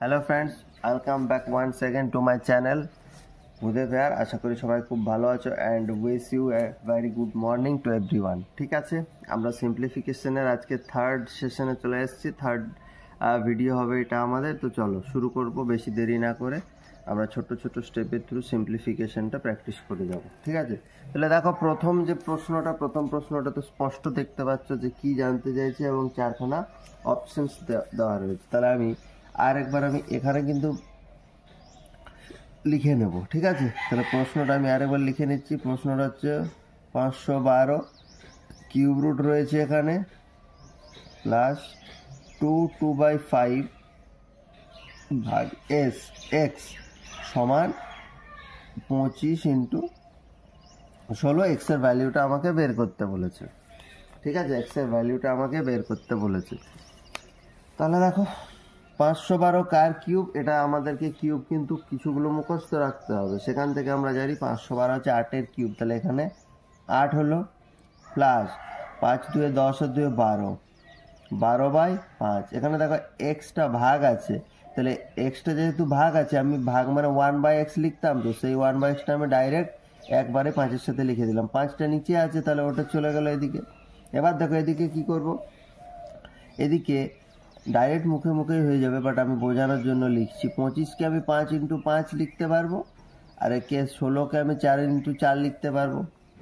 Hello friends, welcome back once second to my channel Uday fair. আশা করি সবাই খুব ভালো আছো and wish you a very good morning to everyone. ঠিক আছে, আমরা সিম্পলিফিকেশনের আজকে থার্ড সেশনে চলে এসেছি। থার্ড ভিডিও হবে এটা আমাদের। তো চলো শুরু করব, বেশি দেরি না করে আমরা ছোট ছোট স্টেপের থ্রু সিম্পলিফিকেশনটা প্র্যাকটিস করে যাব। ঠিক আছে, তাহলে দেখো প্রথম প্রশ্নটা তো স্পষ্ট দেখতে পাচ্ছ যে কি জানতে চাইছে এবং চারখানা অপশনস দেওয়া রয়েছে। তাহলে আমি এখানে কিন্তু লিখে নেব। ঠিক আছে, তাহলে প্রশ্নটা আমি আরেকবার লিখে নিচ্ছি। প্রশ্নটা হচ্ছে 512 কিউব রুট রয়েছে এখানে, প্লাস 2/5 ভাগ এক্স সমান 25 ইন্টু 16। এক্সের ভ্যালিউটা আমাকে বের করতে বলেছে। ঠিক আছে, এক্সের ভ্যালিউটা আমাকে বের করতে বলেছে। তাহলে দেখো 512 কার কিউব, এটা আমাদেরকে কিউব কিন্তু কিছুগুলো মুখস্থ রাখতে হবে। সেখান থেকে আমরা জানি 512 হচ্ছে 8-এর কিউব। তাহলে এখানে 8 হলো, প্লাস 5 2 10 আর 2 12, 12/5। এখানে দেখো এক্সটা ভাগ আছে, তাহলে এক্সটা যেহেতু ভাগ আছে, আমি ভাগ মানে 1/x লিখতাম, তো সেই 1/xটা আমি ডাইরেক্ট একবারে 5-এর সাথে লিখে দিলাম। 5টা নিচে আছে, তাহলে ওটা চলে গেল এদিকে। এবার দেখো এদিকে কি করব, এদিকে ডাইরেক্ট মুখে মুখেই হয়ে যাবে, বাট আমি বোঝানোর জন্য লিখছি। 25কে আমি 5x5 লিখতে পারবো, আর একে 16কে আমি 4x4 লিখতে পারবো।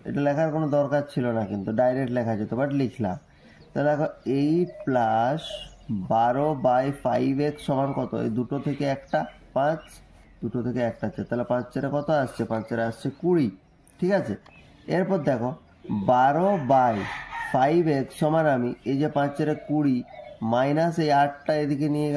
এটা লেখার কোনো দরকার ছিল না, কিন্তু ডাইরেক্ট লেখা যেত, বাট লিখলাম। তাহলে দেখো 8 প্লাস 12/5x সমান কত? এই দুটো থেকে একটা 5, দুটো থেকে একটা আছে, তাহলে 5 কত আসছে? 5 আসছে 20। ঠিক আছে, এরপর দেখো 12/5x সমান আমি এই যে 5 20 মাইনাস এই 8টা এদিকে নিয়ে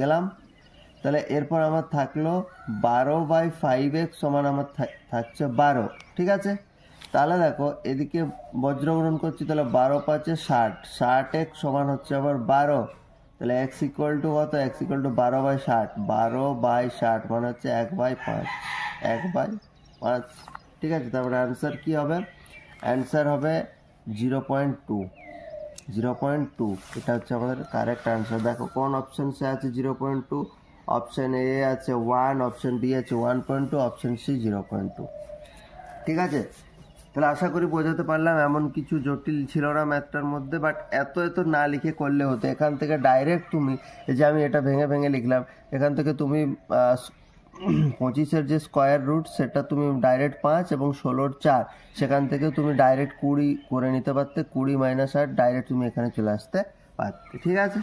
গেলাম। তাহলে এরপর আমার থাকলো 12/5x সমান আমার থাকছে 12। ঠিক আছে, তাহলে দেখো এদিকে বজ্রগ্রহণ করছি, তাহলে 12×5 = 60, 60x সমান হচ্ছে আবার 12। তাহলে x ইকুয়াল টু কত? x ইকুয়াল টু 12/60, 12/60 মানে হচ্ছে 1/5, 1/5। ঠিক আছে, তারপরে অ্যান্সার কি হবে? অ্যান্সার হবে 0.2, 0.2। এটা হচ্ছে আমাদের কারেক্ট আনসার। দেখো কোন অপশনসে আছে 0.2? অপশন এ আছে 1, অপশন বি আছে 1.2, অপশন সি 0.2। ঠিক আছে, তাহলে আশা করি বোঝাতে পারলাম। এমন কিছু জটিল ছিল না ম্যাথটার মধ্যে, বাট এত না লিখে করলে হতো। এখান থেকে ডাইরেক্ট তুমি, এই যে আমি এটা ভেঙে ভেঙে লিখলাম, এখান থেকে তুমি 25-এর যে স্কোয়ার রুট সেটা তুমি ডাইরেক্ট 5 এবং 16-র 4, সেখান থেকে তুমি ডাইরেক্ট 20 করে নিতে পারতে। 20 - 8 ডাইরেক্ট তুমি এখানে চলে আসতে পারতে। ঠিক আছে,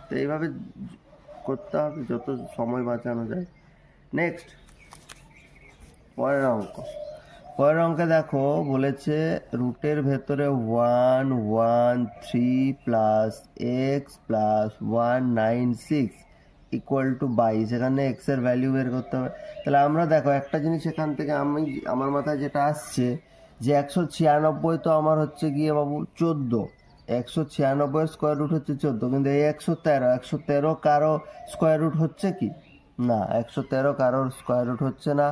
তো এইভাবে করতে হবে যত সময় বাঁচানো যায়। নেক্সট, পরের অঙ্কে দেখো বলেছে রুটের ভেতরে 113 plus x plus 196 equal to 22। এখানে এক্স এর ভ্যালু বের করতে হবে। তাহলে আমরা দেখো একটা জিনিস এখান থেকে আমার মাথায় যেটা আসছে যে 196 তো আমার হচ্ছে গিয়ে বাবু 14, 196 এর স্কোয়ার রুট হচ্ছে 14, কিন্তু এই 113 কারো স্কোয়ার রুট হচ্ছে কি না? 113 কারোর স্কোয়ার রুট হচ্ছে না।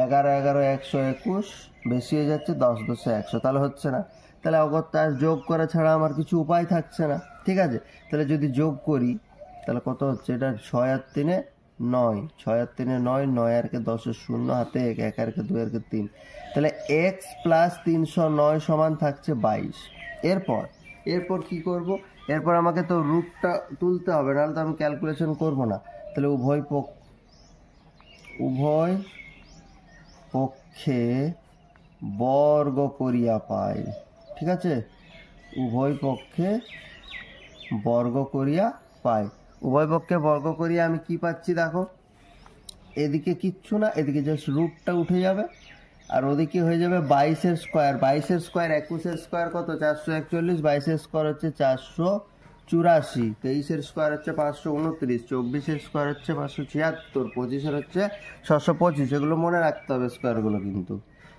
11 11 121 বেশি হয়ে যাচ্ছে, 10 10 100, তাহলে হচ্ছে না। তাহলে অগত্যা যোগ করা ছাড়া আমার কিছু উপায় থাকছে না। ঠিক আছে, তাহলে যদি যোগ করি তাহলে কত হচ্ছে? এটা 6 আর 3 9, 6 আর 3 9, 9 আর 10 0, হাতে 1, 1 আর 2 আর 3। তাহলে এক্স প্লাস 309 সমান থাকছে 22। এরপর কি করব? এরপর আমাকে তো রুটটা তুলতে হবে, নাহলে তো আমি ক্যালকুলেশন করব না। তাহলে উভয় পক্ষে বর্গ করিয়া পাই। ঠিক আছে, উভয় পক্ষে বর্গ করিয়া পাই। উভয় পক্ষে বর্গ করিয়া আমি কি পাচ্ছি দেখো, এদিকে কিচ্ছু না, এদিকে জাস্ট রুটটা উঠে যাবে, আর ওদিকে হয়ে যাবে 22-এর স্কোয়ার। 22-এর স্কোয়ার 21-এর স্কোয়ার কত? 441। 22-এর স্কোয়ার হচ্ছে 484। 23-এর স্কোয়ার হচ্ছে 529। 24-এর স্কোয়ার হচ্ছে 576। 25-এর হচ্ছে 625। এগুলো মনে রাখতে হবে স্কোয়ারগুলো কিন্তু।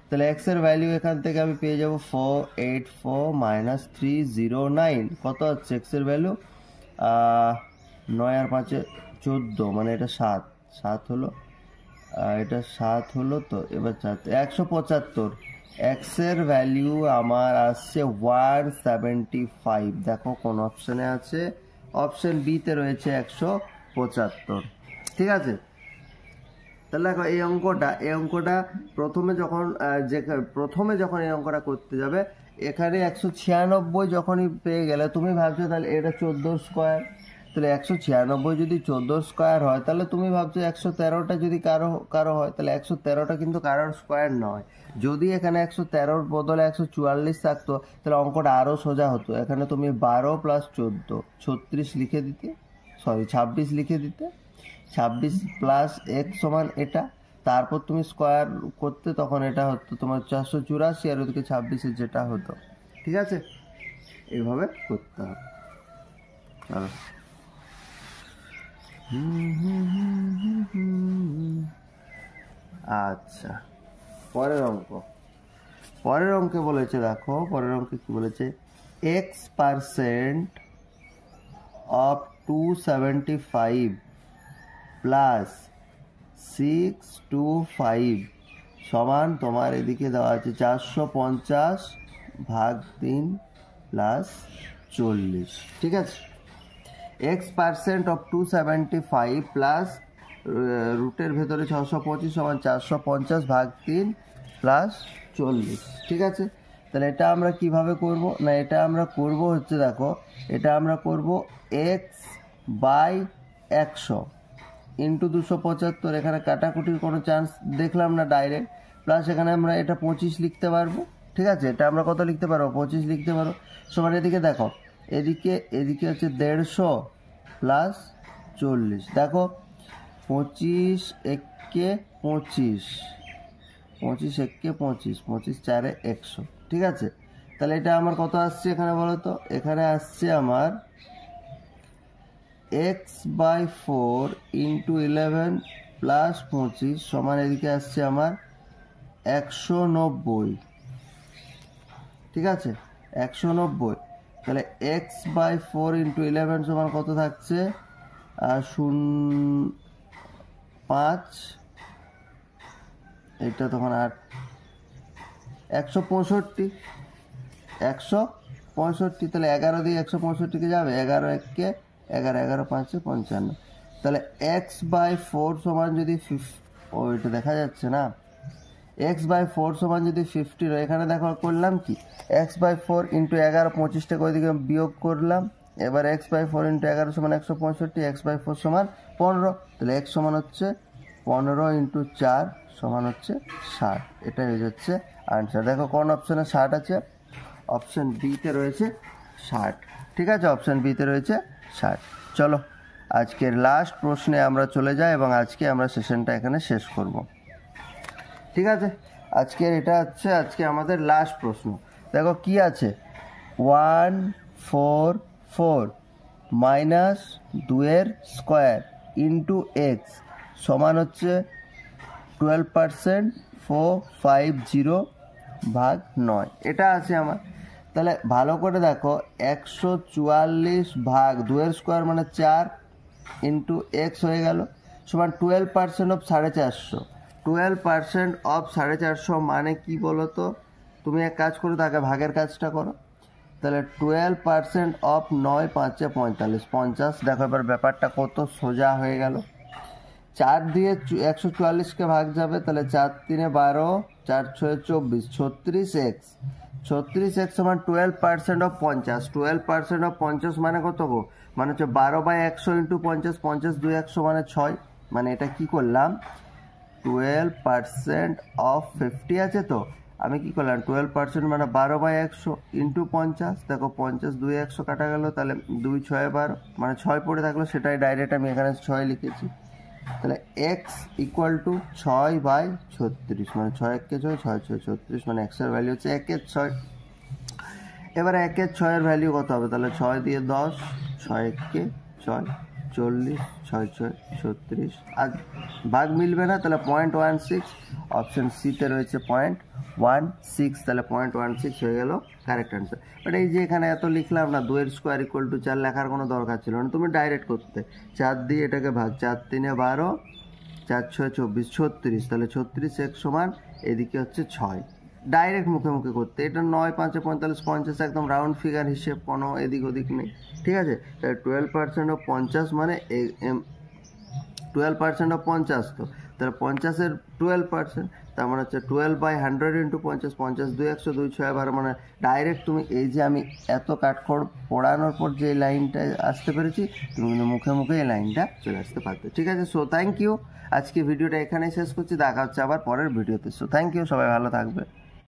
তাহলে এক্স এর ভ্যালু এখান থেকে আমি পেয়ে যাব 484 - 309। কত হচ্ছে এক্স এর ভ্যালু? 9 আর 5 14, মানে এটা 7, 7 হলো, এটা 7 হলো। তো এবার 175। এক্স এর ভ্যালু আমার আসছে 175। দেখো কোন অপশনে আছে? অপশন বি তে রয়েছে 75। ঠিক আছে, তাহলে দেখো এই অঙ্কটা প্রথমে যখন এই অঙ্কটা করতে যাবে, এখানে 196 যখনই পেয়ে গেলে তুমি ভাবছো তাহলে এটা 14 স্কোয়ার, তাহলে 196 যদি 14 স্কোয়ার হয়, তাহলে তুমি ভাবছো 113টা যদি কারো হয়, তাহলে 113টা কিন্তু কারোর স্কোয়ার নয়। যদি এখানে 113র বদলে 144 থাকতো, তাহলে অঙ্কটা আরও সোজা হতো। এখানে তুমি 12 + 14 36 লিখে দিতে, 26 লিখে দিতে, 26 + x সমান এটা, তারপর তুমি স্কোয়ার করতে, তখন এটা হতো তোমার 484, আর ওদিকে 26 যেটা হতো। ঠিক আছে, এইভাবে করতে হবে। চলো, আচ্ছা, পরের অঙ্কে বলেছে, দেখো পরের অঙ্কে কি বলেছে, x% of 275 প্লাস 625 সমান, তোমার এদিকে দেওয়া আছে 450/3 প্লাস 40। ঠিক আছে, x% of 275 প্লাস রুটের ভেতরে 625 সমান 450/3 প্লাস 40। ঠিক আছে, তাহলে এটা আমরা কিভাবে করব না, এটা আমরা করব হচ্ছে, দেখো এটা আমরা করব x/100 ইন্টু 275, এখানে কাটাকুটির কোনো চান্স দেখলাম না ডাইরেক্ট, প্লাস এখানে আমরা এটা 25 লিখতে পারবো। ঠিক আছে, এটা আমরা কত লিখতে পারবো, 25 লিখতে পারবো। সমান এদিকে দেখো, এদিকে হচ্ছে 150 প্লাস 40, দেখো 25 একে 25, 25 একে 25, 25 4 100। ঠিক আছে, তাহলে এটা আমার কত আসছে এখানে বলো তো, এখানে আসছে আমার x/4 ইন্টু 11 প্লাস 25 সমান এদিকে আসছে আমার 190। ঠিক আছে, 190, তাহলে x/4 ইন্টু 11 সমান কত থাকছে, 5, এটা তখন 8, 165, 165, তাহলে 11 দিয়ে 165কে যাবে, 11 একে 11, 11 5 55, তাহলে x/4 সমান যদি এটা দেখা যাচ্ছে না, x/4 সমান যদি 50 হয়, এখানে দেখো করলাম কি, x/4 ইন্টু 11, 25টাকে ওইদিকে বিয়োগ করলাম, এবার x/4 ইন্টু 11 সমান 165, x/4 সমান 15, তাহলে x সমান হচ্ছে 15 ইন্টু 4 সমান হচ্ছে 60। এটাই হয়ে যাচ্ছে আনসার। দেখো কোন অপশানে 60 আছে, অপশান বিতে রয়েছে 60। ঠিক আছে, অপশান বিতে রয়েছে 60। চলো, আজকের লাস্ট প্রশ্নে আমরা চলে যাই এবং আজকে আমরা সেশনটা এখানে শেষ করব। ঠিক আছে, আজকে আমাদের লাস্ট প্রশ্ন। দেখো কি আছে, 144 মাইনাস 2 স্কোয়ার ইন্টু এক্স সমান হচ্ছে 12% 450/9, এটা আছে আমার। তাহলে ভালো করে দেখো, 144/2 স্কোয়ার মানে 4 ইন্টু এক্স হয়ে গেল, সমান 12% অফ 450। 12% অফ 450 মানে কি বলো তো, তুমি এক কাজ করো, তাকে ভাগের কাজটা করো, তাহলে 12% অফ 9 5 45, 50। দেখো এবার ব্যাপারটা কত সোজা হয়ে গেল, 4 দিয়ে 144কে ভাগ যাবে, তাহলে 4 3 12, 4 6 24, 36x, 36x সমান 12% অফ 50, 12% অফ 50 মানে কত গো, মানে হচ্ছে 12/100 ইন্টু 50, 50 2 100 মানে 6, মানে এটা কি করলাম, 12% অফ 50 আছে, তো আমি কি করলাম 12% মানে 12/100 ইন্টু 50, দেখো 50 2 100 কাটা গেল, তাহলে 2 6 12 মানে 6 পড়ে থাকলো, সেটাই ডাইরেক্ট আমি এখানে 6 লিখেছি। তাহলে x ইকুয়াল টু 6/36, মানে 6 একে 6, 6 6 36, মানে x এর ভ্যালু হচ্ছে 1 এর 6। এবারে 1 এর 6 এর ভ্যালু কত হবে, তাহলে 6 দিয়ে 10, 6 একে 6, 40, 6 6 36, আর ভাগ মিলবে না, তাহলে 0.16, অপশন সিতে রয়েছে 0.16, তাহলে 0.16 হয়ে গেল কারেক্ট অ্যান্সার। বাট এই যে এখানে এত লিখলাম না, 2 স্কোয়ার ইকুয়াল টু 4 লেখার কোনো দরকার ছিল না, তুমি ডাইরেক্ট করতে, 4 দিয়ে এটাকে ভাগ, 4 3 12, 4 6 24, 36, তাহলে 36x সমান এদিকে হচ্ছে 6, ডাইরেক্ট মুখে মুখে করতে, এটা 9 5 45 50 একদম রাউন্ড ফিগার হিসেব, কোনো এদিক ওদিক নেই। ঠিক আছে, তাহলে 12% অফ 50 মানে 12% অফ 50, তো তাহলে 50-এর 12%, তার মানে হচ্ছে 12/100 ইন্টু 50, 50 2 100 2 6 12, মানে ডাইরেক্ট তুমি এই যে আমি এত কাঠখড় পড়ানোর পর যে লাইনটা আসতে পেরেছি, তুমি কিন্তু মুখে মুখে এই লাইনটা চলে আসতে পারতে। ঠিক আছে, সো থ্যাংক ইউ। আজকে ভিডিওটা এখানেই শেষ করছি, দেখা হচ্ছে আবার পরের ভিডিওতে। সো থ্যাংক ইউ, সবাই ভালো থাকবে।